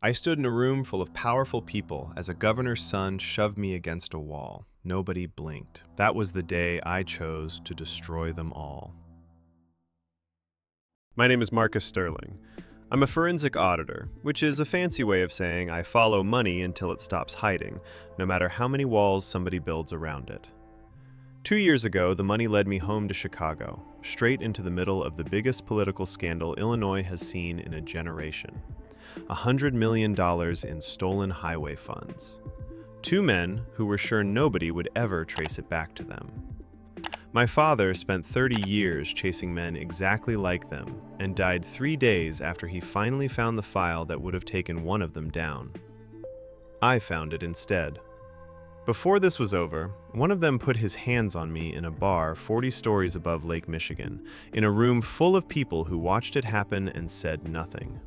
I stood in a room full of powerful people as a governor's son shoved me against a wall. Nobody blinked. That was the day I chose to destroy them all. My name is Marcus Sterling. I'm a forensic auditor, which is a fancy way of saying I follow money until it stops hiding, no matter how many walls somebody builds around it. 2 years ago, the money led me home to Chicago, straight into the middle of the biggest political scandal Illinois has seen in a generation. $100 million in stolen highway funds. 2 men who were sure nobody would ever trace it back to them. My father spent 30 years chasing men exactly like them and died 3 days after he finally found the file that would have taken one of them down. I found it instead. Before this was over, one of them put his hands on me in a bar 40 stories above Lake Michigan, in a room full of people who watched it happen and said nothing.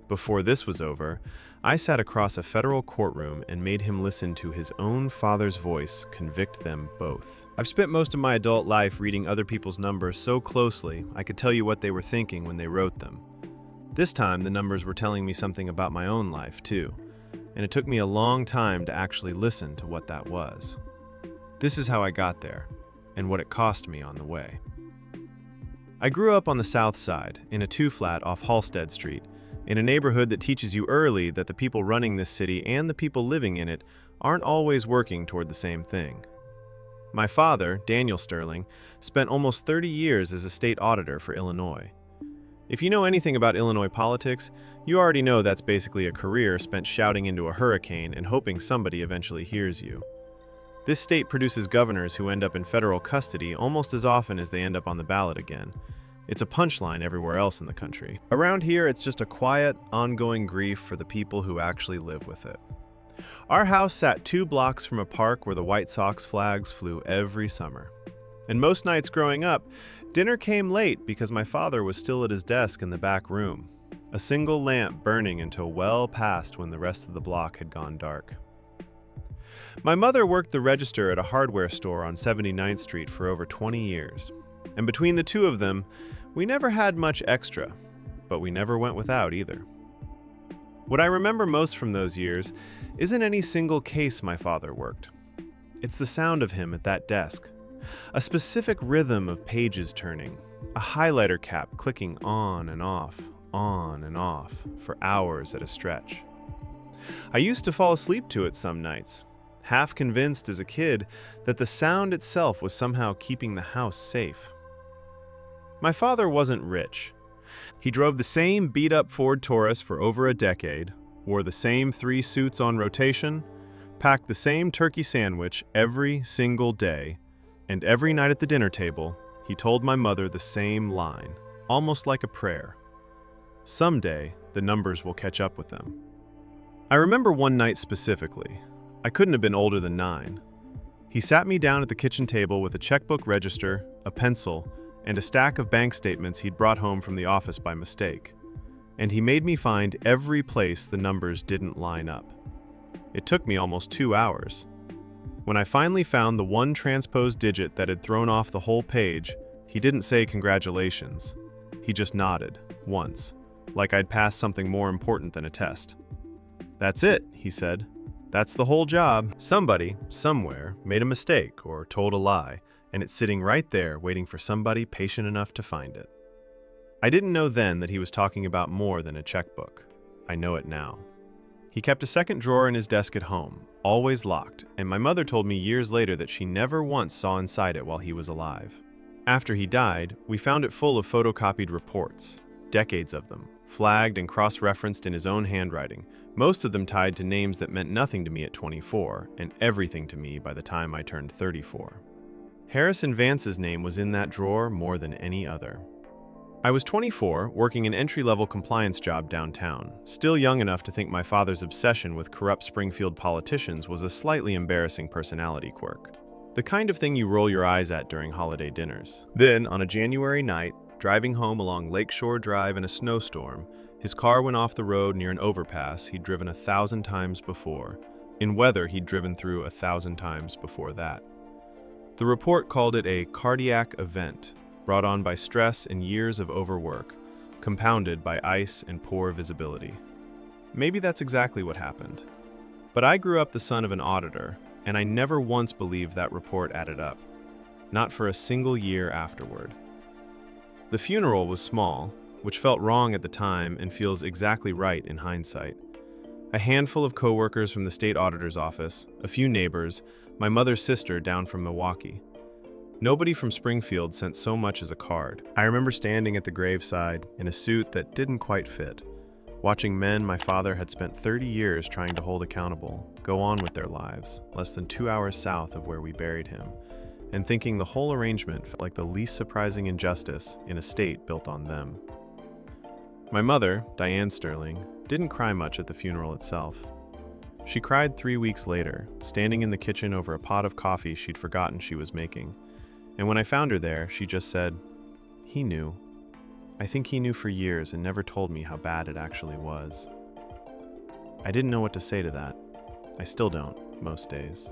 Before this was over, I sat across a federal courtroom and made him listen to his own father's voice convict them both. I've spent most of my adult life reading other people's numbers so closely I could tell you what they were thinking when they wrote them. This time, the numbers were telling me something about my own life, too. And it took me a long time to actually listen to what that was. This is how I got there, and what it cost me on the way. I grew up on the South Side, in a 2-flat off Halstead Street, in a neighborhood that teaches you early that the people running this city and the people living in it aren't always working toward the same thing. My father, Daniel Sterling, spent almost 30 years as a state auditor for Illinois. If you know anything about Illinois politics, you already know that's basically a career spent shouting into a hurricane and hoping somebody eventually hears you. This state produces governors who end up in federal custody almost as often as they end up on the ballot again. It's a punchline everywhere else in the country. Around here, it's just a quiet, ongoing grief for the people who actually live with it. Our house sat 2 blocks from a park where the White Sox flags flew every summer. And most nights growing up, dinner came late because my father was still at his desk in the back room, a single lamp burning until well past when the rest of the block had gone dark. My mother worked the register at a hardware store on 79th Street for over 20 years, and between the two of them, we never had much extra, but we never went without either. What I remember most from those years isn't any single case my father worked. It's the sound of him at that desk. A specific rhythm of pages turning, a highlighter cap clicking on and off for hours at a stretch. I used to fall asleep to it some nights, half convinced as a kid that the sound itself was somehow keeping the house safe. My father wasn't rich. He drove the same beat-up Ford Taurus for over a decade, wore the same 3 suits on rotation, packed the same turkey sandwich every single day, and every night at the dinner table, he told my mother the same line, almost like a prayer. Someday, the numbers will catch up with them. I remember one night specifically. I couldn't have been older than 9. He sat me down at the kitchen table with a checkbook register, a pencil, and a stack of bank statements he'd brought home from the office by mistake. And he made me find every place the numbers didn't line up. It took me almost 2 hours. When I finally found the one transposed digit that had thrown off the whole page, he didn't say congratulations. He just nodded, once, like I'd passed something more important than a test. "That's it," he said. "That's the whole job." Somebody, somewhere, made a mistake or told a lie, and it's sitting right there waiting for somebody patient enough to find it. I didn't know then that he was talking about more than a checkbook. I know it now. He kept a second drawer in his desk at home, always locked, and my mother told me years later that she never once saw inside it while he was alive. After he died, we found it full of photocopied reports, decades of them, flagged and cross-referenced in his own handwriting, most of them tied to names that meant nothing to me at 24 and everything to me by the time I turned 34. Harrison Vance's name was in that drawer more than any other. I was 24, working an entry-level compliance job downtown, still young enough to think my father's obsession with corrupt Springfield politicians was a slightly embarrassing personality quirk. The kind of thing you roll your eyes at during holiday dinners. Then, on a January night, driving home along Lakeshore Drive in a snowstorm, his car went off the road near an overpass he'd driven 1,000 times before, in weather he'd driven through 1,000 times before that. The report called it a cardiac event, brought on by stress and years of overwork, compounded by ice and poor visibility. Maybe that's exactly what happened. But I grew up the son of an auditor, and I never once believed that report added up. Not for a single year afterward. The funeral was small, which felt wrong at the time and feels exactly right in hindsight. A handful of coworkers from the state auditor's office, a few neighbors, my mother's sister down from Milwaukee. Nobody from Springfield sent so much as a card. I remember standing at the graveside in a suit that didn't quite fit, watching men my father had spent 30 years trying to hold accountable go on with their lives, less than 2 hours south of where we buried him, and thinking the whole arrangement felt like the least surprising injustice in a state built on them. My mother, Diane Sterling, didn't cry much at the funeral itself. She cried 3 weeks later, standing in the kitchen over a pot of coffee she'd forgotten she was making. And when I found her there, she just said, "He knew. I think he knew for years and never told me how bad it actually was." I didn't know what to say to that. I still don't, most days.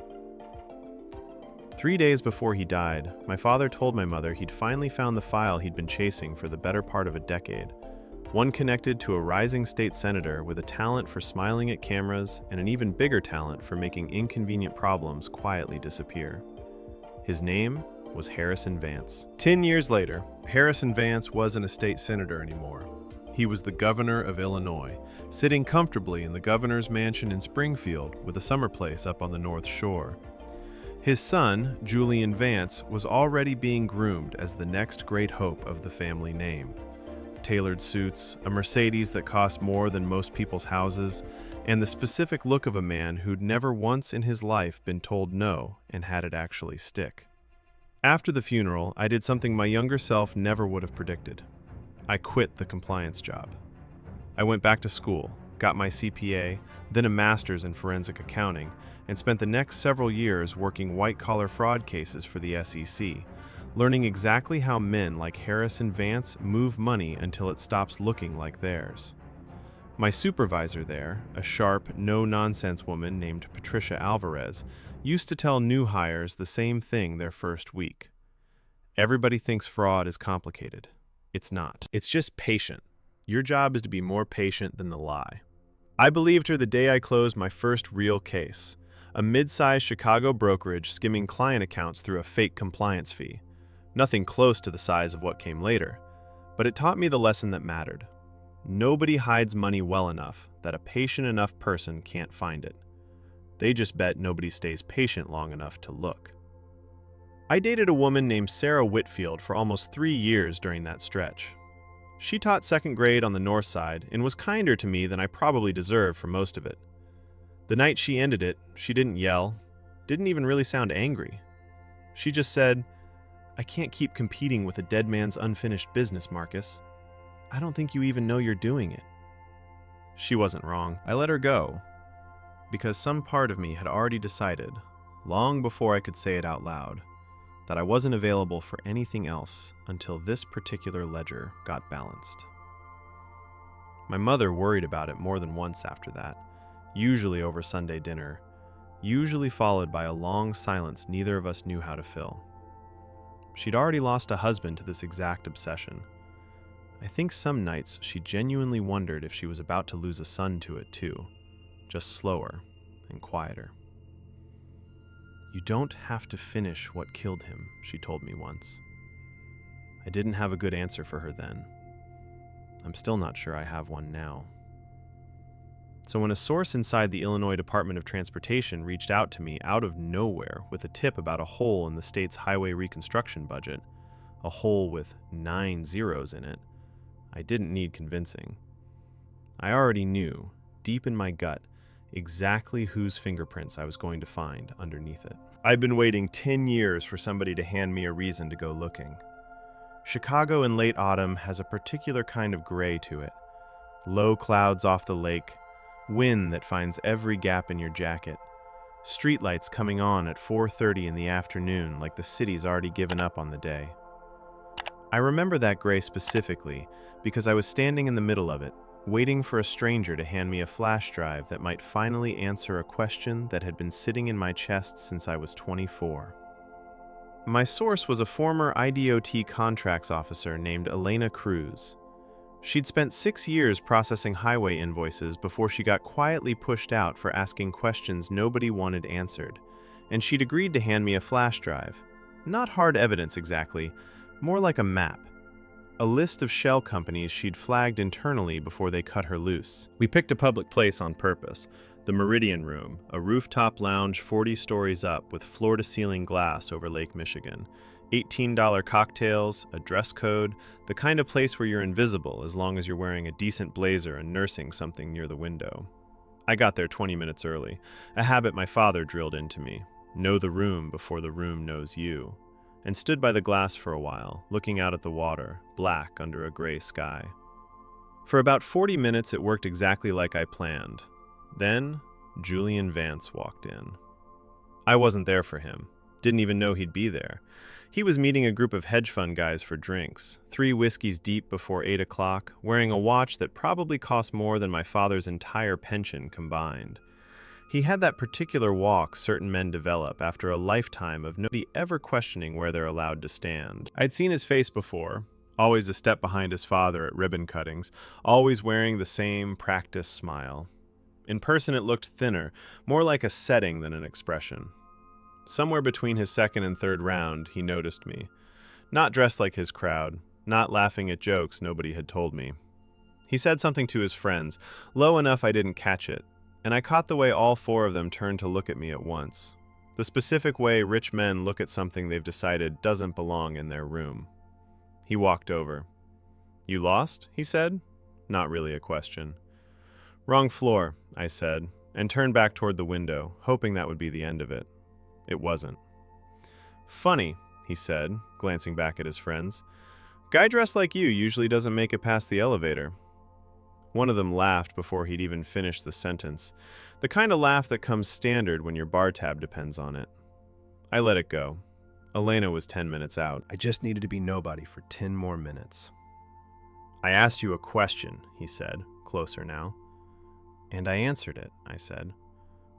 3 days before he died, my father told my mother he'd finally found the file he'd been chasing for the better part of a decade. One connected to a rising state senator with a talent for smiling at cameras and an even bigger talent for making inconvenient problems quietly disappear. His name was Harrison Vance. 10 years later, Harrison Vance wasn't a state senator anymore. He was the governor of Illinois, sitting comfortably in the governor's mansion in Springfield with a summer place up on the North Shore. His son, Julian Vance, was already being groomed as the next great hope of the family name. Tailored suits, a Mercedes that cost more than most people's houses, and the specific look of a man who'd never once in his life been told no and had it actually stick. After the funeral, I did something my younger self never would have predicted. I quit the compliance job. I went back to school, got my CPA, then a master's in forensic accounting, and spent the next several years working white-collar fraud cases for the SEC, learning exactly how men like Harrison Vance move money until it stops looking like theirs. My supervisor there, a sharp, no-nonsense woman named Patricia Alvarez, used to tell new hires the same thing their first week. Everybody thinks fraud is complicated. It's not. It's just patient. Your job is to be more patient than the lie. I believed her the day I closed my first real case, a mid-sized Chicago brokerage skimming client accounts through a fake compliance fee. Nothing close to the size of what came later, but it taught me the lesson that mattered. Nobody hides money well enough that a patient enough person can't find it. They just bet nobody stays patient long enough to look. I dated a woman named Sarah Whitfield for almost 3 years during that stretch. She taught second grade on the north side and was kinder to me than I probably deserved for most of it. The night she ended it, she didn't yell, didn't even really sound angry. She just said, "I can't keep competing with a dead man's unfinished business, Marcus. I don't think you even know you're doing it." She wasn't wrong. I let her go, because some part of me had already decided, long before I could say it out loud, that I wasn't available for anything else until this particular ledger got balanced. My mother worried about it more than once after that, usually over Sunday dinner, usually followed by a long silence neither of us knew how to fill. She'd already lost a husband to this exact obsession. I think some nights she genuinely wondered if she was about to lose a son to it too, just slower and quieter. "You don't have to finish what killed him," she told me once. I didn't have a good answer for her then. I'm still not sure I have one now. So when a source inside the Illinois Department of Transportation reached out to me out of nowhere with a tip about a hole in the state's highway reconstruction budget, a hole with 9 zeros in it, I didn't need convincing. I already knew, deep in my gut, exactly whose fingerprints I was going to find underneath it. I'd been waiting 10 years for somebody to hand me a reason to go looking. Chicago in late autumn has a particular kind of gray to it. Low clouds off the lake, wind that finds every gap in your jacket, streetlights coming on at 4:30 in the afternoon like the city's already given up on the day. I remember that gray specifically because I was standing in the middle of it, waiting for a stranger to hand me a flash drive that might finally answer a question that had been sitting in my chest since I was 24. My source was a former IDOT contracts officer named Elena Cruz. She'd spent 6 years processing highway invoices before she got quietly pushed out for asking questions nobody wanted answered, and she'd agreed to hand me a flash drive. Not hard evidence exactly, more like a map. A list of shell companies she'd flagged internally before they cut her loose. We picked a public place on purpose, the MERIDIAN room, a rooftop lounge 40 stories up with floor-to-ceiling glass over Lake Michigan. $18 cocktails, a dress code, the kind of place where you're invisible as long as you're wearing a decent blazer and nursing something near the window. I got there 20 minutes early, a habit my father drilled into me. Know the room before the room knows you. And stood by the glass for a while, looking out at the water, black under a gray sky. For about 40 minutes it worked exactly like I planned. Then, Julian Vance walked in. I wasn't there for him. Didn't even know he'd be there. He was meeting a group of hedge fund guys for drinks, 3 whiskeys deep before 8 o'clock, wearing a watch that probably cost more than my father's entire pension combined. He had that particular walk certain men develop after a lifetime of nobody ever questioning where they're allowed to stand. I'd seen his face before, always a step behind his father at ribbon cuttings, always wearing the same practiced smile. In person it looked thinner, more like a setting than an expression. Somewhere between his second and third round, he noticed me. Not dressed like his crowd, not laughing at jokes nobody had told me. He said something to his friends, low enough I didn't catch it, and I caught the way all 4 of them turned to look at me at once. The specific way rich men look at something they've decided doesn't belong in their room. He walked over. "You lost?" he said. Not really a question. "Wrong floor," I said, and turned back toward the window, hoping that would be the end of it. It wasn't. "Funny," he said, glancing back at his friends. "Guy dressed like you usually doesn't make it past the elevator." One of them laughed before he'd even finished the sentence, the kind of laugh that comes standard when your bar tab depends on it. I let it go. Elena was 10 minutes out. I just needed to be nobody for 10 more minutes. "I asked you a question," he said, closer now. "And I answered it," I said.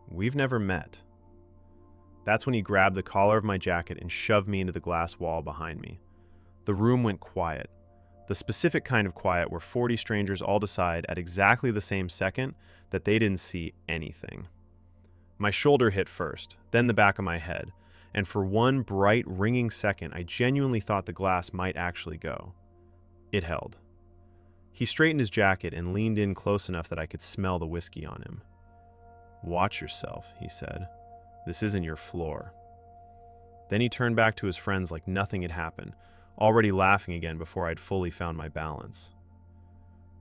"We've never met." That's when he grabbed the collar of my jacket and shoved me into the glass wall behind me. The room went quiet. The specific kind of quiet where 40 strangers all decide at exactly the same second that they didn't see anything. My shoulder hit first, then the back of my head, and for one bright, ringing second, I genuinely thought the glass might actually go. It held. He straightened his jacket and leaned in close enough that I could smell the whiskey on him. "Watch yourself," he said. "This isn't your floor." Then he turned back to his friends like nothing had happened, already laughing again before I'd fully found my balance.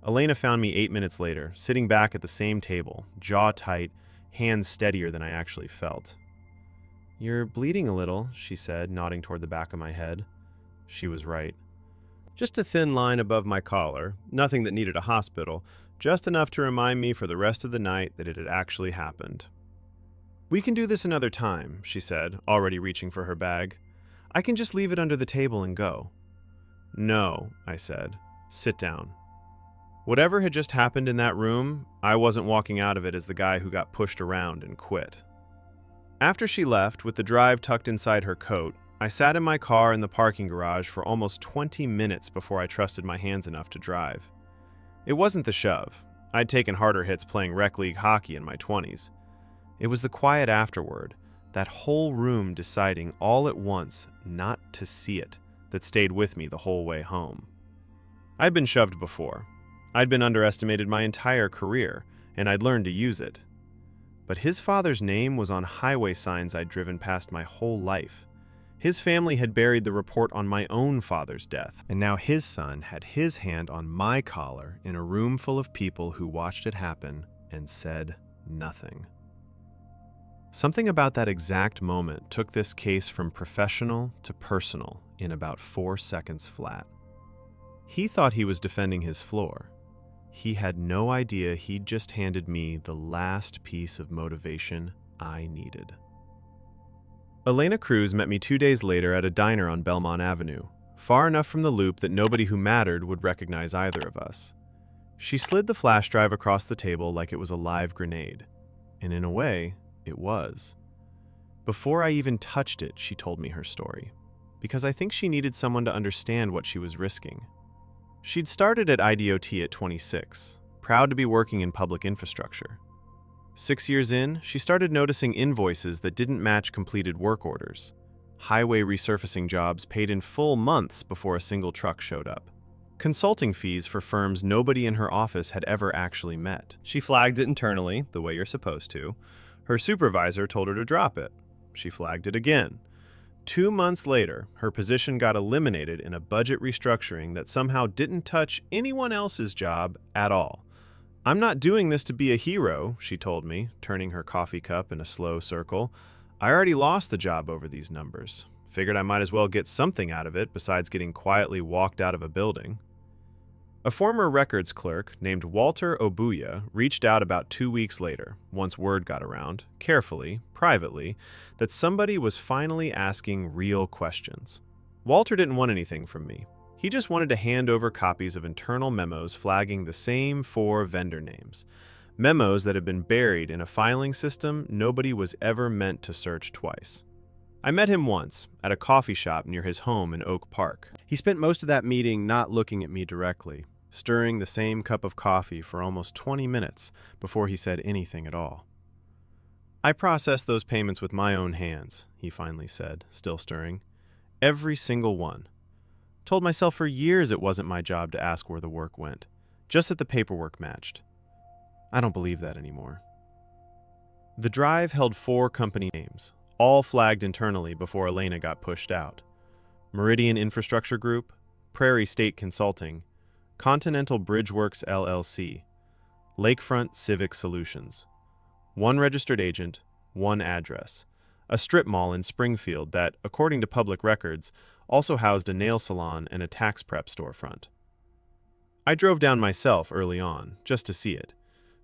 Elena found me 8 minutes later, sitting back at the same table, jaw tight, hands steadier than I actually felt. "You're bleeding a little," she said, nodding toward the back of my head. She was right. Just a thin line above my collar, nothing that needed a hospital, just enough to remind me for the rest of the night that it had actually happened. "We can do this another time," she said, already reaching for her bag. "I can just leave it under the table and go." "No," I said. "Sit down." Whatever had just happened in that room, I wasn't walking out of it as the guy who got pushed around and quit. After she left, with the drive tucked inside her coat, I sat in my car in the parking garage for almost 20 minutes before I trusted my hands enough to drive. It wasn't the shove. I'd taken harder hits playing rec league hockey in my 20s. It was the quiet afterward, that whole room deciding all at once not to see it, that stayed with me the whole way home. I'd been shoved before. I'd been underestimated my entire career, and I'd learned to use it. But his father's name was on highway signs I'd driven past my whole life. His family had buried the report on my own father's death, and now his son had his hand on my collar in a room full of people who watched it happen and said nothing. Something about that exact moment took this case from professional to personal in about 4 seconds flat. He thought he was defending his floor. He had no idea he'd just handed me the last piece of motivation I needed. Elena Cruz met me 2 days later at a diner on Belmont Avenue, far enough from the loop that nobody who mattered would recognize either of us. She slid the flash drive across the table like it was a live grenade, and in a way, it was. Before I even touched it, she told me her story, because I think she needed someone to understand what she was risking. She'd started at IDOT at 26, proud to be working in public infrastructure. 6 years in, she started noticing invoices that didn't match completed work orders. Highway resurfacing jobs paid in full months before a single truck showed up. Consulting fees for firms nobody in her office had ever actually met. She flagged it internally, the way you're supposed to. Her supervisor told her to drop it. She flagged it again. 2 months later, her position got eliminated in a budget restructuring that somehow didn't touch anyone else's job at all. "I'm not doing this to be a hero," she told me, turning her coffee cup in a slow circle. "I already lost the job over these numbers. Figured I might as well get something out of it besides getting quietly walked out of a building." A former records clerk named Walter Obuya reached out about 2 weeks later, once word got around, carefully, privately, that somebody was finally asking real questions. Walter didn't want anything from me. He just wanted to hand over copies of internal memos flagging the same 4 vendor names. Memos that had been buried in a filing system nobody was ever meant to search twice. I met him once, at a coffee shop near his home in Oak Park. He spent most of that meeting not looking at me directly, stirring the same cup of coffee for almost 20 minutes before he said anything at all. "I processed those payments with my own hands," he finally said, still stirring. "Every single one. Told myself for years it wasn't my job to ask where the work went, just that the paperwork matched. I don't believe that anymore." The drive held 4 company names, all flagged internally before Elena got pushed out. MERIDIAN Infrastructure Group, Prairie State Consulting, Continental Bridgeworks LLC, Lakefront Civic Solutions. 1 registered agent, 1 address. A strip mall in Springfield that, according to public records, also housed a nail salon and a tax prep storefront. I drove down myself early on, just to see it.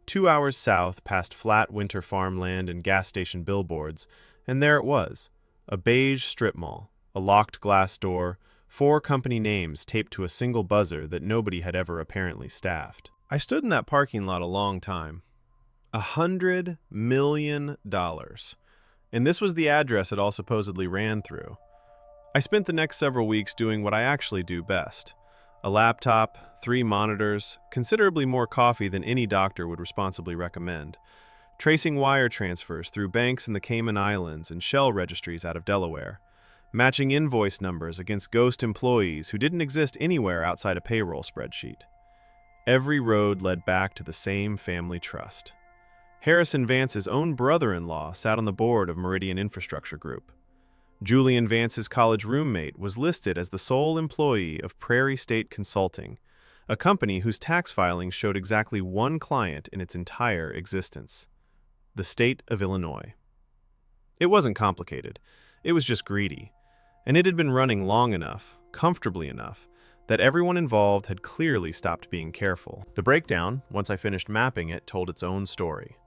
2 hours south past flat winter farmland and gas station billboards, and there it was, a beige strip mall, a locked glass door, 4 company names taped to a single buzzer that nobody had ever apparently staffed. I stood in that parking lot a long time. $100 million. And this was the address it all supposedly ran through. I spent the next several weeks doing what I actually do best. A laptop, 3 monitors, considerably more coffee than any doctor would responsibly recommend. Tracing wire transfers through banks in the Cayman Islands and shell registries out of Delaware. Matching invoice numbers against ghost employees who didn't exist anywhere outside a payroll spreadsheet. Every road led back to the same family trust. Harrison Vance's own brother-in-law sat on the board of MERIDIAN Infrastructure Group. Julian Vance's college roommate was listed as the sole employee of Prairie State Consulting, a company whose tax filings showed exactly 1 client in its entire existence: the state of Illinois. It wasn't complicated. It was just greedy. And it had been running long enough, comfortably enough, that everyone involved had clearly stopped being careful. The breakdown, once I finished mapping it, told its own story.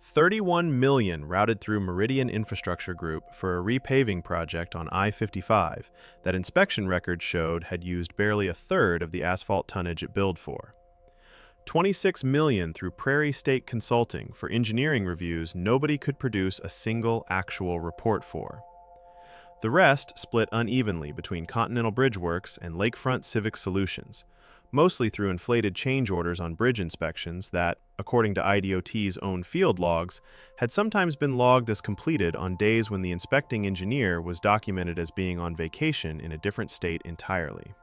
31 million routed through MERIDIAN Infrastructure Group for a repaving project on I-55 that inspection records showed had used barely a third of the asphalt tonnage it billed for. 26 million through Prairie State Consulting for engineering reviews nobody could produce a single actual report for. The rest split unevenly between Continental Bridgeworks and Lakefront Civic Solutions, mostly through inflated change orders on bridge inspections that, according to IDOT's own field logs, had sometimes been logged as completed on days when the inspecting engineer was documented as being on vacation in a different state entirely.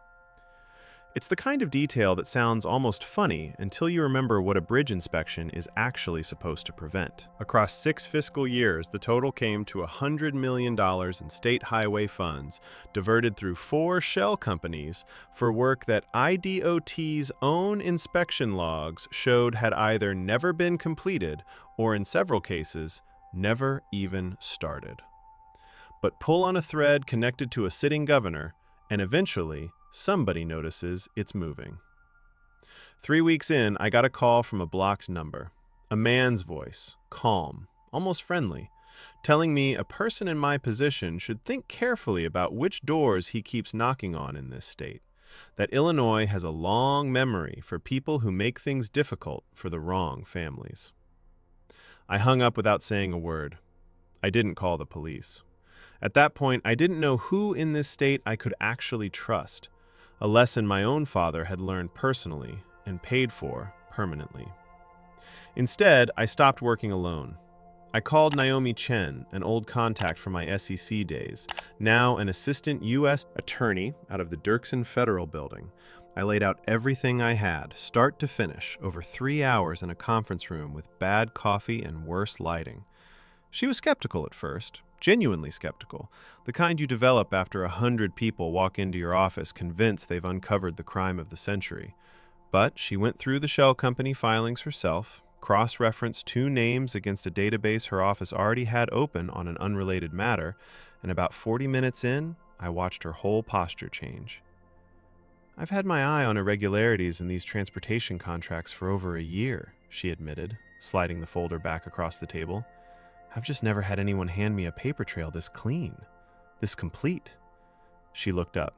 It's the kind of detail that sounds almost funny until you remember what a bridge inspection is actually supposed to prevent. Across 6 fiscal years, the total came to $100 million in state highway funds diverted through 4 shell companies for work that IDOT's own inspection logs showed had either never been completed or, in several cases, never even started. But pull on a thread connected to a sitting governor, and eventually, somebody notices it's moving. 3 weeks in, I got a call from a blocked number. A man's voice, calm, almost friendly, telling me a person in my position should think carefully about which doors he keeps knocking on in this state, that Illinois has a long memory for people who make things difficult for the wrong families. I hung up without saying a word. I didn't call the police. At that point, I didn't know who in this state I could actually trust. a lesson my own father had learned personally and paid for permanently. Instead, I stopped working alone. I called Naomi Chen, an old contact from my SEC days, now an assistant U.S. attorney out of the Dirksen Federal Building. I laid out everything I had, start to finish, over 3 hours in a conference room with bad coffee and worse lighting. She was skeptical at first, genuinely skeptical, the kind you develop after 100 people walk into your office convinced they've uncovered the crime of the century. But she went through the shell company filings herself, cross-referenced 2 names against a database her office already had open on an unrelated matter, and about 40 minutes in, I watched her whole posture change. "I've had my eye on irregularities in these transportation contracts for over a year," she admitted, sliding the folder back across the table. "I've just never had anyone hand me a paper trail this clean, this complete." She looked up.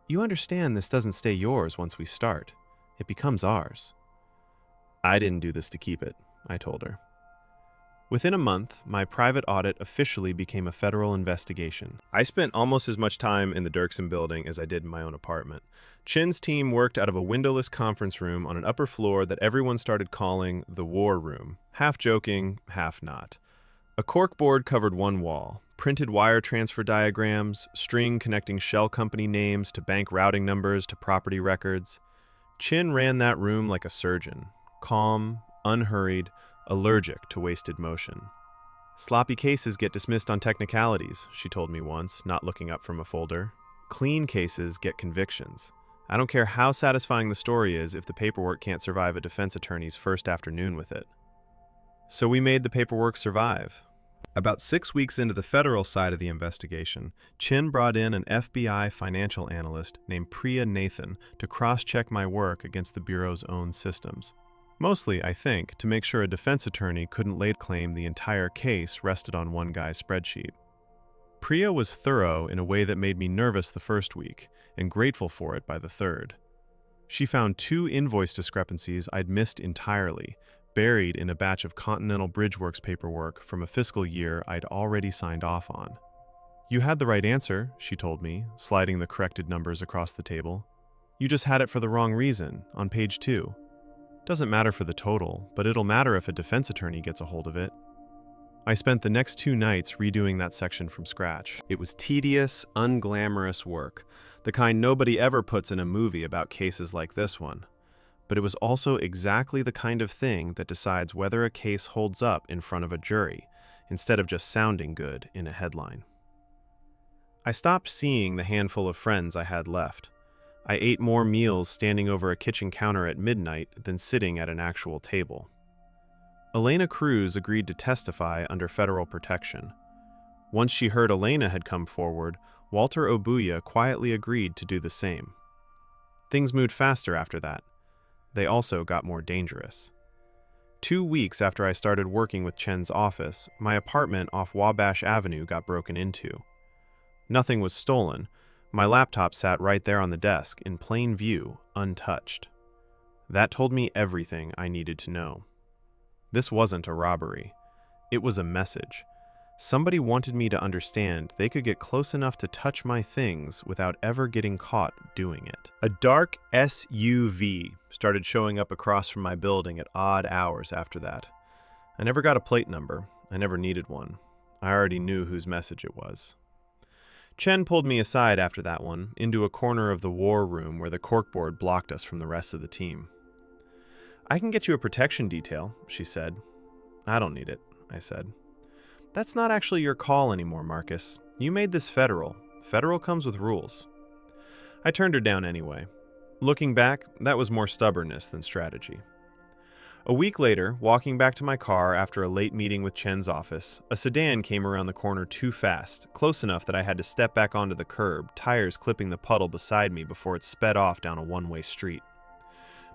"You understand this doesn't stay yours once we start. It becomes ours." "I didn't do this to keep it," I told her. Within a month, my private audit officially became a federal investigation. I spent almost as much time in the Dirksen building as I did in my own apartment. Chin's team worked out of a windowless conference room on an upper floor that everyone started calling the War Room, half joking, half not. A corkboard covered one wall, printed wire transfer diagrams, string connecting shell company names to bank routing numbers to property records. Chin ran that room like a surgeon, calm, unhurried, allergic to wasted motion. "Sloppy cases get dismissed on technicalities," she told me once, not looking up from a folder. "Clean cases get convictions. I don't care how satisfying the story is if the paperwork can't survive a defense attorney's first afternoon with it." So we made the paperwork survive. About 6 weeks into the federal side of the investigation, Chin brought in an FBI financial analyst named Priya Nathan to cross-check my work against the Bureau's own systems. Mostly, I think, to make sure a defense attorney couldn't lay claim the entire case rested on one guy's spreadsheet. Priya was thorough in a way that made me nervous the first week, and grateful for it by the third. She found 2 invoice discrepancies I'd missed entirely, buried in a batch of Continental Bridgeworks paperwork from a fiscal year I'd already signed off on. "You had the right answer," she told me, sliding the corrected numbers across the table. "You just had it for the wrong reason, on page 2. Doesn't matter for the total, but it'll matter if a defense attorney gets a hold of it." I spent the next 2 nights redoing that section from scratch. It was tedious, unglamorous work, the kind nobody ever puts in a movie about cases like this one. But it was also exactly the kind of thing that decides whether a case holds up in front of a jury, instead of just sounding good in a headline. I stopped seeing the handful of friends I had left. I ate more meals standing over a kitchen counter at midnight than sitting at an actual table. Elena Cruz agreed to testify under federal protection. Once she heard Elena had come forward, Walter Obuya quietly agreed to do the same. Things moved faster after that. They also got more dangerous. 2 weeks after I started working with Chen's office, my apartment off Wabash Avenue got broken into. Nothing was stolen. My laptop sat right there on the desk, in plain view, untouched. That told me everything I needed to know. This wasn't a robbery. It was a message. Somebody wanted me to understand they could get close enough to touch my things without ever getting caught doing it. A dark SUV started showing up across from my building at odd hours after that. I never got a plate number. I never needed one. I already knew whose message it was. Chen pulled me aside after that one, into a corner of the war room where the corkboard blocked us from the rest of the team. "I can get you a protection detail," she said. "I don't need it," I said. "That's not actually your call anymore, Marcus. You made this federal. Federal comes with rules." I turned her down anyway. Looking back, that was more stubbornness than strategy. A week later, walking back to my car after a late meeting with Chen's office, a sedan came around the corner too fast, close enough that I had to step back onto the curb, tires clipping the puddle beside me before it sped off down a one-way street.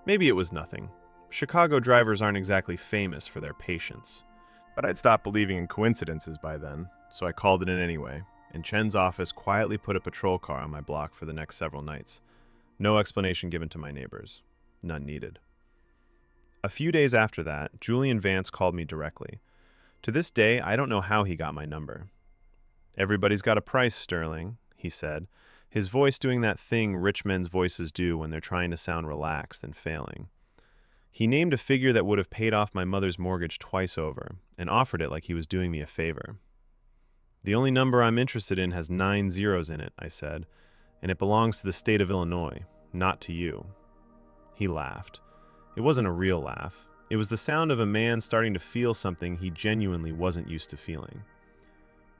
Maybe it was nothing. Chicago drivers aren't exactly famous for their patience. But I'd stopped believing in coincidences by then, so I called it in anyway, and Chen's office quietly put a patrol car on my block for the next several nights. No explanation given to my neighbors. None needed. A few days after that, Julian Vance called me directly. To this day, I don't know how he got my number. "Everybody's got a price, Sterling," he said, his voice doing that thing rich men's voices do when they're trying to sound relaxed and failing. He named a figure that would have paid off my mother's mortgage twice over, and offered it like he was doing me a favor. "The only number I'm interested in has 9 zeros in it," I said, "and it belongs to the state of Illinois, not to you." He laughed. It wasn't a real laugh. It was the sound of a man starting to feel something he genuinely wasn't used to feeling.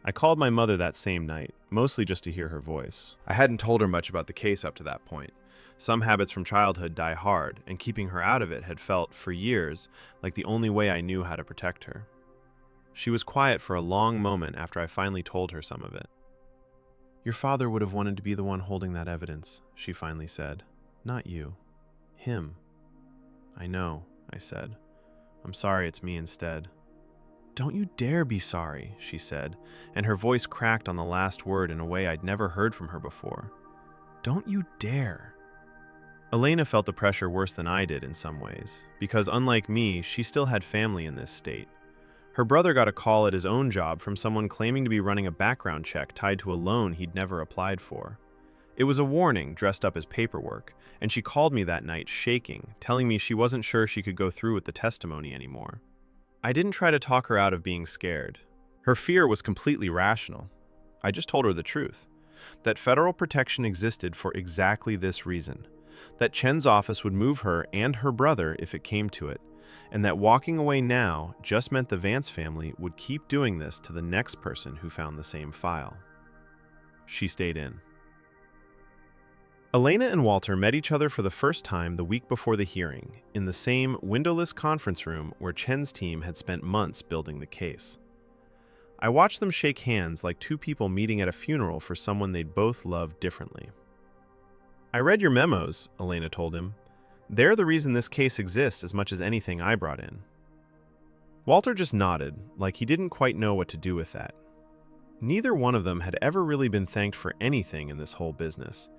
I called my mother that same night, mostly just to hear her voice. I hadn't told her much about the case up to that point. Some habits from childhood die hard, and keeping her out of it had felt, for years, like the only way I knew how to protect her. She was quiet for a long moment after I finally told her some of it. "Your father would have wanted to be the one holding that evidence," she finally said. "Not you. Him." "I know," I said. "I'm sorry it's me instead." "Don't you dare be sorry," she said, and her voice cracked on the last word in a way I'd never heard from her before. "Don't you dare." Elena felt the pressure worse than I did in some ways, because unlike me, she still had family in this state. Her brother got a call at his own job from someone claiming to be running a background check tied to a loan he'd never applied for. It was a warning dressed up as paperwork, and she called me that night shaking, telling me she wasn't sure she could go through with the testimony anymore. I didn't try to talk her out of being scared. Her fear was completely rational. I just told her the truth, that federal protection existed for exactly this reason, that Chen's office would move her and her brother if it came to it, and that walking away now just meant the Vance family would keep doing this to the next person who found the same file. She stayed in. Elena and Walter met each other for the first time the week before the hearing, in the same windowless conference room where Chen's team had spent months building the case. I watched them shake hands like two people meeting at a funeral for someone they'd both loved differently. "I read your memos," Elena told him. "They're the reason this case exists as much as anything I brought in." Walter just nodded, like he didn't quite know what to do with that. Neither one of them had ever really been thanked for anything in this whole business,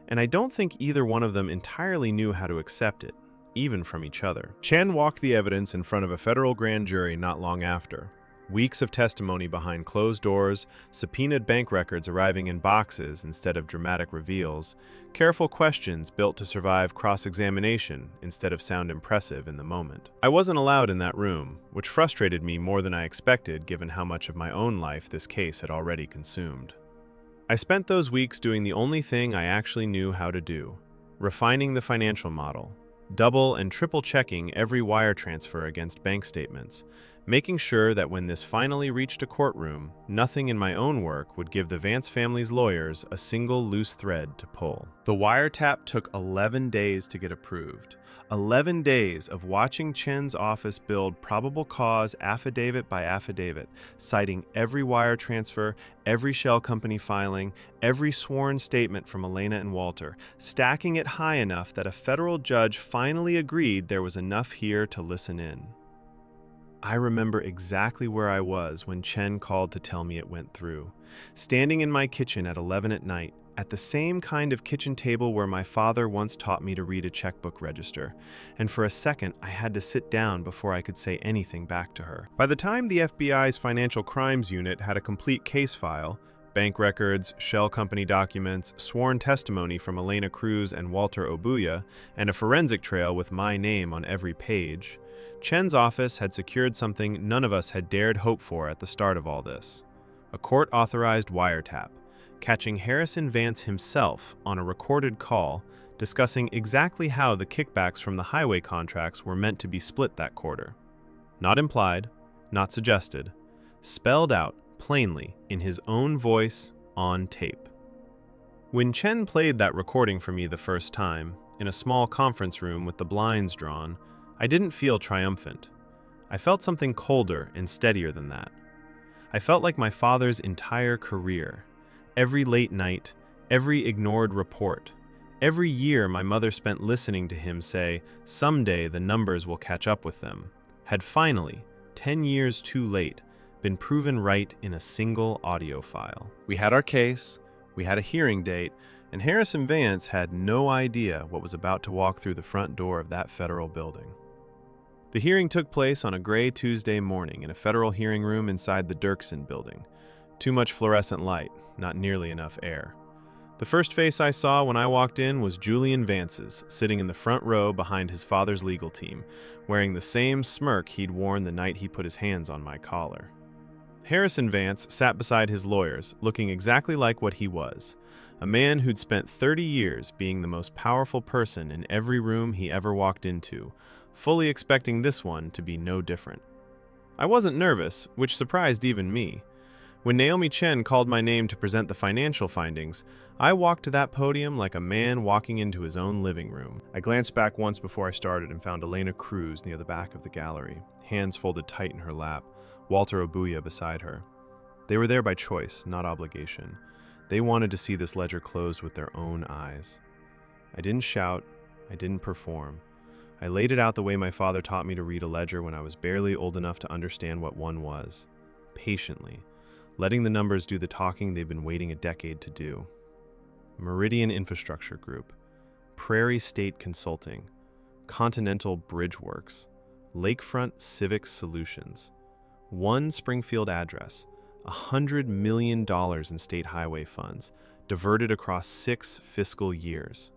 and I don't think either one of them entirely knew how to accept it, even from each other. Chen walked the evidence in front of a federal grand jury not long after. Weeks of testimony behind closed doors, subpoenaed bank records arriving in boxes instead of dramatic reveals, careful questions built to survive cross-examination instead of sound impressive in the moment. I wasn't allowed in that room, which frustrated me more than I expected given how much of my own life this case had already consumed. I spent those weeks doing the only thing I actually knew how to do, refining the financial model, double and triple checking every wire transfer against bank statements, making sure that when this finally reached a courtroom, nothing in my own work would give the Vance family's lawyers a single loose thread to pull. The wiretap took 11 days to get approved. 11 days of watching Chen's office build probable cause affidavit by affidavit, citing every wire transfer, every shell company filing, every sworn statement from Elena and Walter, stacking it high enough that a federal judge finally agreed there was enough here to listen in. I remember exactly where I was when Chen called to tell me it went through, standing in my kitchen at 11 at night, at the same kind of kitchen table where my father once taught me to read a checkbook register, and for a second I had to sit down before I could say anything back to her. By the time the FBI's Financial Crimes Unit had a complete case file, bank records, shell company documents, sworn testimony from Elena Cruz and Walter Obuya, and a forensic trail with my name on every page, Chen's office had secured something none of us had dared hope for at the start of all this: a court-authorized wiretap, catching Harrison Vance himself on a recorded call, discussing exactly how the kickbacks from the highway contracts were meant to be split that quarter. Not implied, not suggested, spelled out plainly in his own voice on tape. When Chen played that recording for me the first time, in a small conference room with the blinds drawn, I didn't feel triumphant. I felt something colder and steadier than that. I felt like my father's entire career, every late night, every ignored report, every year my mother spent listening to him say, "Someday the numbers will catch up with them," had finally, 10 years too late, been proven right in a single audio file. We had our case, we had a hearing date, and Harrison Vance had no idea what was about to walk through the front door of that federal building. The hearing took place on a gray Tuesday morning in a federal hearing room inside the Dirksen building. Too much fluorescent light, not nearly enough air. The first face I saw when I walked in was Julian Vance's, sitting in the front row behind his father's legal team, wearing the same smirk he'd worn the night he put his hands on my collar. Harrison Vance sat beside his lawyers, looking exactly like what he was, a man who'd spent 30 years being the most powerful person in every room he ever walked into, fully expecting this one to be no different. I wasn't nervous, which surprised even me. When Naomi Chen called my name to present the financial findings, I walked to that podium like a man walking into his own living room. I glanced back once before I started and found Elena Cruz near the back of the gallery, hands folded tight in her lap, Walter Obuya beside her. They were there by choice, not obligation. They wanted to see this ledger closed with their own eyes. I didn't shout, I didn't perform. I laid it out the way my father taught me to read a ledger when I was barely old enough to understand what one was. Patiently, letting the numbers do the talking they've been waiting a decade to do. MERIDIAN Infrastructure Group, Prairie State Consulting, Continental Bridge Works, Lakefront Civic Solutions, one Springfield address, $100 million in state highway funds, diverted across 6 fiscal years.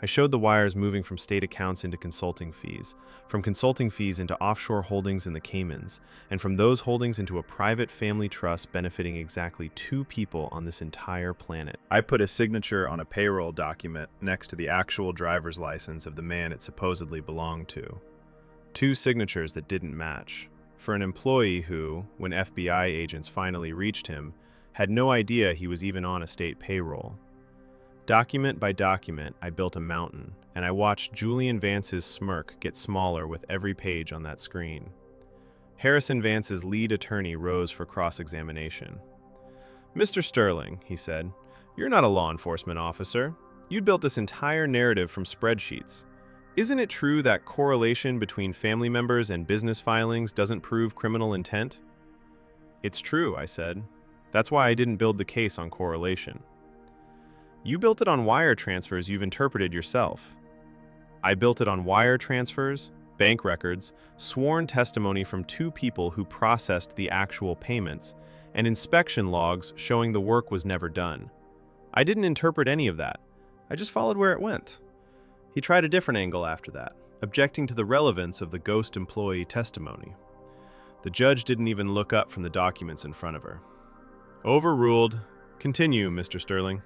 I showed the wires moving from state accounts into consulting fees, from consulting fees into offshore holdings in the Caymans, and from those holdings into a private family trust benefiting exactly 2 people on this entire planet. I put a signature on a payroll document next to the actual driver's license of the man it supposedly belonged to. 2 signatures that didn't match. For an employee who, when FBI agents finally reached him, had no idea he was even on a state payroll. Document by document, I built a mountain, and I watched Julian Vance's smirk get smaller with every page on that screen. Harrison Vance's lead attorney rose for cross-examination. "Mr. Sterling," he said, "you're not a law enforcement officer. You built this entire narrative from spreadsheets. Isn't it true that correlation between family members and business filings doesn't prove criminal intent?" "It's true," I said. "That's why I didn't build the case on correlation." "You built it on wire transfers you've interpreted yourself." "I built it on wire transfers, bank records, sworn testimony from 2 people who processed the actual payments, and inspection logs showing the work was never done. I didn't interpret any of that. I just followed where it went." He tried a different angle after that, objecting to the relevance of the ghost employee testimony. The judge didn't even look up from the documents in front of her. "Overruled. Continue, Mr. Sterling."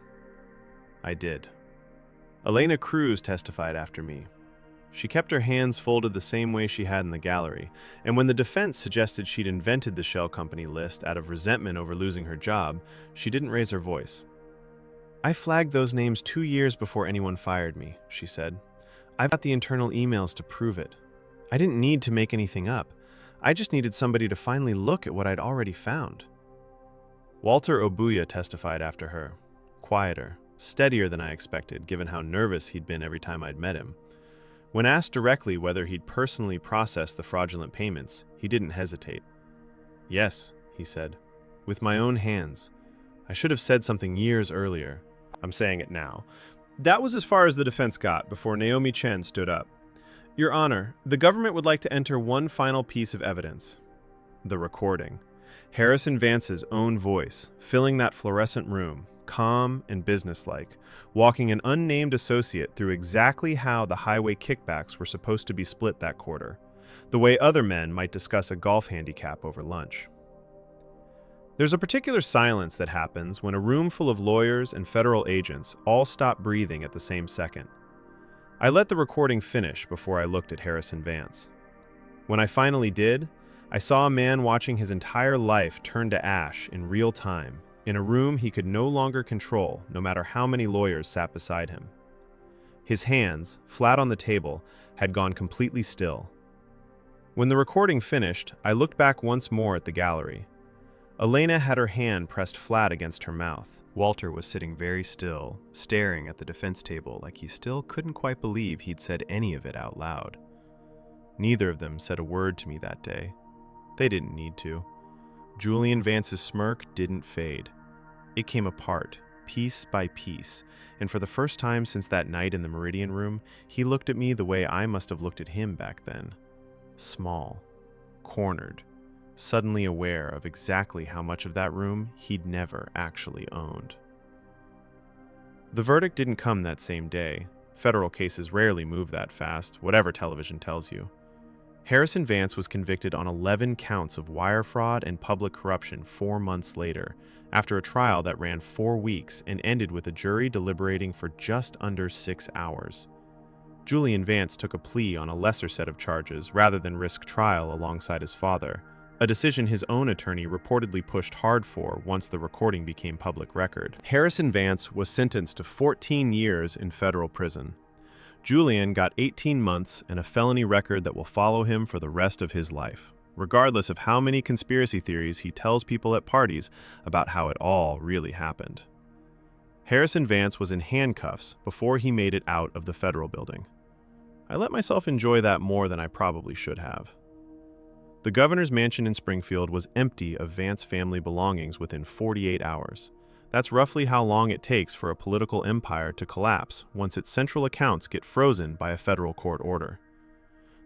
I did. Elena Cruz testified after me. She kept her hands folded the same way she had in the gallery, and when the defense suggested she'd invented the shell company list out of resentment over losing her job, she didn't raise her voice. "I flagged those names 2 years before anyone fired me," she said. "I've got the internal emails to prove it. I didn't need to make anything up. I just needed somebody to finally look at what I'd already found." Walter Obuya testified after her, quieter, steadier than I expected, given how nervous he'd been every time I'd met him. When asked directly whether he'd personally processed the fraudulent payments, he didn't hesitate. "Yes," he said, "with my own hands. I should have said something years earlier. I'm saying it now." That was as far as the defense got before Naomi Chen stood up. "Your Honor, the government would like to enter one final piece of evidence." The recording. Harrison Vance's own voice, filling that fluorescent room, calm and businesslike, walking an unnamed associate through exactly how the highway kickbacks were supposed to be split that quarter, the way other men might discuss a golf handicap over lunch. There's a particular silence that happens when a room full of lawyers and federal agents all stop breathing at the same second. I let the recording finish before I looked at Harrison Vance. When I finally did, I saw a man watching his entire life turn to ash in real time, in a room he could no longer control, no matter how many lawyers sat beside him. His hands, flat on the table, had gone completely still. When the recording finished, I looked back once more at the gallery. Elena had her hand pressed flat against her mouth. Walter was sitting very still, staring at the defense table like he still couldn't quite believe he'd said any of it out loud. Neither of them said a word to me that day. They didn't need to. Julian Vance's smirk didn't fade. It came apart, piece by piece, and for the first time since that night in the Meridian room, he looked at me the way I must have looked at him back then. Small, cornered, suddenly aware of exactly how much of that room he'd never actually owned. The verdict didn't come that same day. Federal cases rarely move that fast, whatever television tells you. Harrison Vance was convicted on 11 counts of wire fraud and public corruption 4 months later, after a trial that ran 4 weeks and ended with a jury deliberating for just under 6 hours. Julian Vance took a plea on a lesser set of charges rather than risk trial alongside his father, a decision his own attorney reportedly pushed hard for once the recording became public record. Harrison Vance was sentenced to 14 years in federal prison. Julian got 18 months and a felony record that will follow him for the rest of his life, regardless of how many conspiracy theories he tells people at parties about how it all really happened. Harrison Vance was in handcuffs before he made it out of the federal building. I let myself enjoy that more than I probably should have. The governor's mansion in Springfield was empty of Vance family belongings within 48 hours. That's roughly how long it takes for a political empire to collapse once its central accounts get frozen by a federal court order.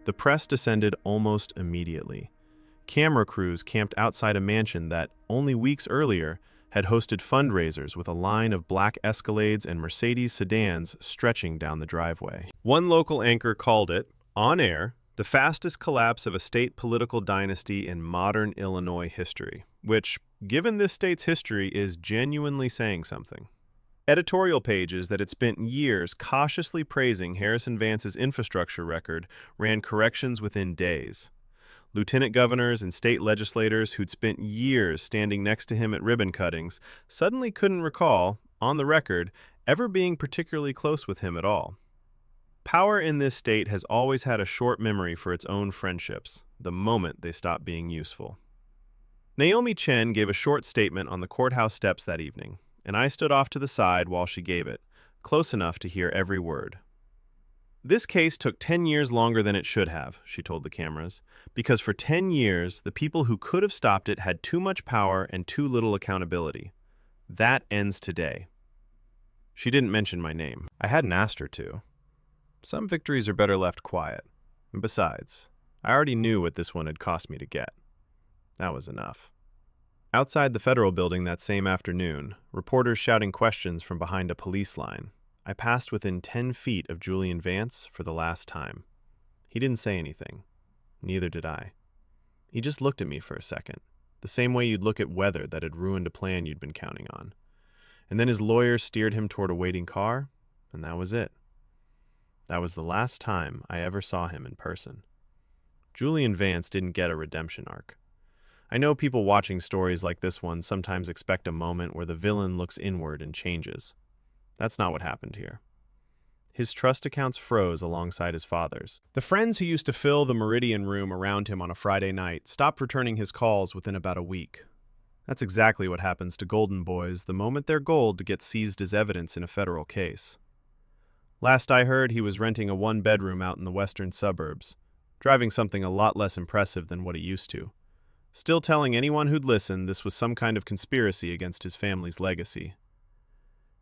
The press descended almost immediately. Camera crews camped outside a mansion that, only weeks earlier, had hosted fundraisers with a line of black Escalades and Mercedes sedans stretching down the driveway. One local anchor called it, on air, the fastest collapse of a state political dynasty in modern Illinois history, which, given this state's history, is genuinely saying something. Editorial pages that had spent years cautiously praising Harrison Vance's infrastructure record ran corrections within days. Lieutenant governors and state legislators who'd spent years standing next to him at ribbon cuttings suddenly couldn't recall, on the record, ever being particularly close with him at all. Power in this state has always had a short memory for its own friendships, the moment they stop being useful. Naomi Chen gave a short statement on the courthouse steps that evening, and I stood off to the side while she gave it, close enough to hear every word. This case took 10 years longer than it should have, she told the cameras, because for 10 years, the people who could have stopped it had too much power and too little accountability. That ends today. She didn't mention my name. I hadn't asked her to. Some victories are better left quiet. And besides, I already knew what this one had cost me to get. That was enough. Outside the federal building that same afternoon, reporters shouting questions from behind a police line, I passed within 10 feet of Julian Vance for the last time. He didn't say anything. Neither did I. He just looked at me for a second, the same way you'd look at weather that had ruined a plan you'd been counting on. And then his lawyer steered him toward a waiting car, and that was it. That was the last time I ever saw him in person. Julian Vance didn't get a redemption arc. I know people watching stories like this one sometimes expect a moment where the villain looks inward and changes. That's not what happened here. His trust accounts froze alongside his father's. The friends who used to fill the MERIDIAN room around him on a Friday night stopped returning his calls within about a week. That's exactly what happens to golden boys the moment their gold gets seized as evidence in a federal case. Last I heard, he was renting a one-bedroom out in the western suburbs, driving something a lot less impressive than what he used to. Still telling anyone who'd listen this was some kind of conspiracy against his family's legacy.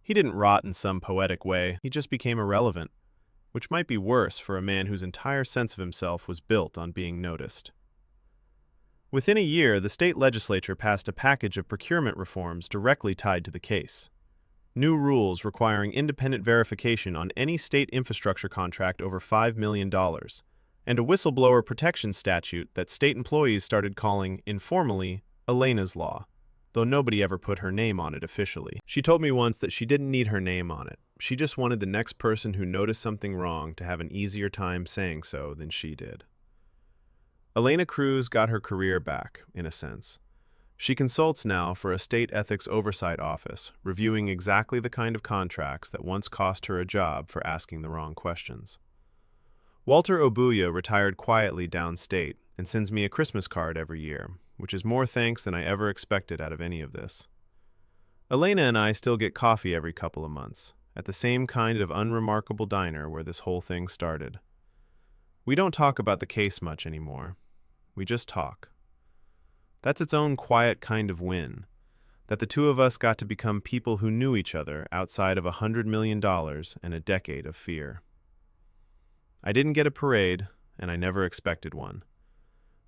He didn't rot in some poetic way, he just became irrelevant, which might be worse for a man whose entire sense of himself was built on being noticed. Within a year, the state legislature passed a package of procurement reforms directly tied to the case. New rules requiring independent verification on any state infrastructure contract over $5 million, and a whistleblower protection statute that state employees started calling, informally, Elena's Law, though nobody ever put her name on it officially. She told me once that she didn't need her name on it. She just wanted the next person who noticed something wrong to have an easier time saying so than she did. Elena Cruz got her career back, in a sense. She consults now for a state ethics oversight office, reviewing exactly the kind of contracts that once cost her a job for asking the wrong questions. Walter Obuya retired quietly downstate and sends me a Christmas card every year, which is more thanks than I ever expected out of any of this. Elena and I still get coffee every couple of months, at the same kind of unremarkable diner where this whole thing started. We don't talk about the case much anymore. We just talk. That's its own quiet kind of win, that the two of us got to become people who knew each other outside of $100 million and a decade of fear. I didn't get a parade, and I never expected one.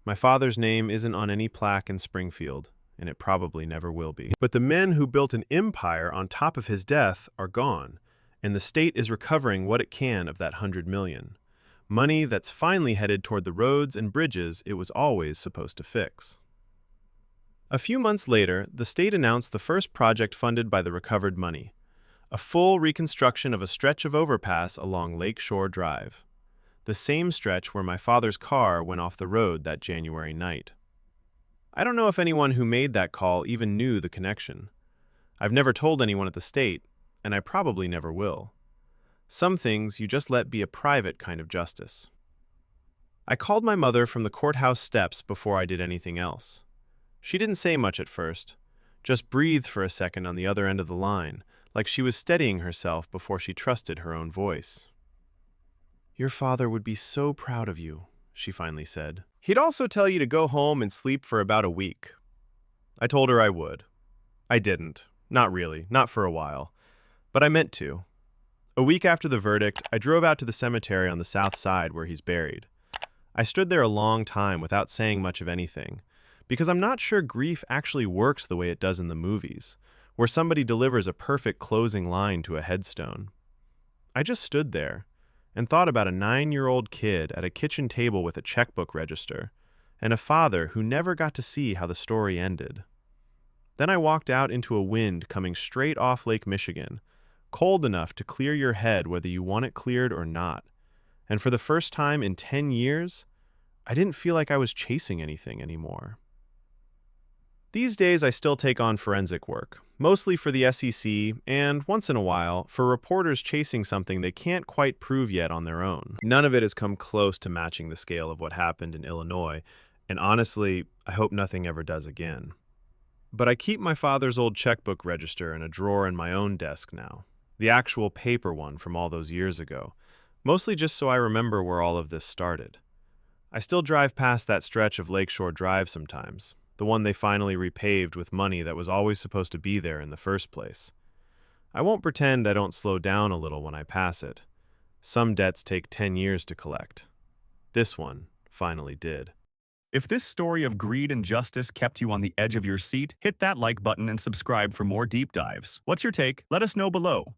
My father's name isn't on any plaque in Springfield, and it probably never will be. But the men who built an empire on top of his death are gone, and the state is recovering what it can of that 100 million. Money that's finally headed toward the roads and bridges it was always supposed to fix. A few months later, the state announced the first project funded by the recovered money, a full reconstruction of a stretch of overpass along Lakeshore Drive, the same stretch where my father's car went off the road that January night. I don't know if anyone who made that call even knew the connection. I've never told anyone at the state, and I probably never will. Some things you just let be a private kind of justice. I called my mother from the courthouse steps before I did anything else. She didn't say much at first, just breathed for a second on the other end of the line, like she was steadying herself before she trusted her own voice. "Your father would be so proud of you," she finally said. "He'd also tell you to go home and sleep for about a week." I told her I would. I didn't. Not really. Not for a while. But I meant to. A week after the verdict, I drove out to the cemetery on the south side where he's buried. I stood there a long time without saying much of anything, because I'm not sure grief actually works the way it does in the movies, where somebody delivers a perfect closing line to a headstone. I just stood there and thought about a 9-year-old kid at a kitchen table with a checkbook register, and a father who never got to see how the story ended. Then I walked out into a wind coming straight off Lake Michigan, cold enough to clear your head whether you want it cleared or not. And for the first time in 10 years, I didn't feel like I was chasing anything anymore. These days I still take on forensic work, mostly for the SEC and, once in a while, for reporters chasing something they can't quite prove yet on their own. None of it has come close to matching the scale of what happened in Illinois, and honestly, I hope nothing ever does again. But I keep my father's old checkbook register in a drawer in my own desk now, the actual paper one from all those years ago, mostly just so I remember where all of this started. I still drive past that stretch of Lakeshore Drive sometimes, the one they finally repaved with money that was always supposed to be there in the first place. I won't pretend I don't slow down a little when I pass it. Some debts take 10 years to collect. This one finally did. If this story of greed and justice kept you on the edge of your seat, hit that like button and subscribe for more deep dives. What's your take? Let us know below.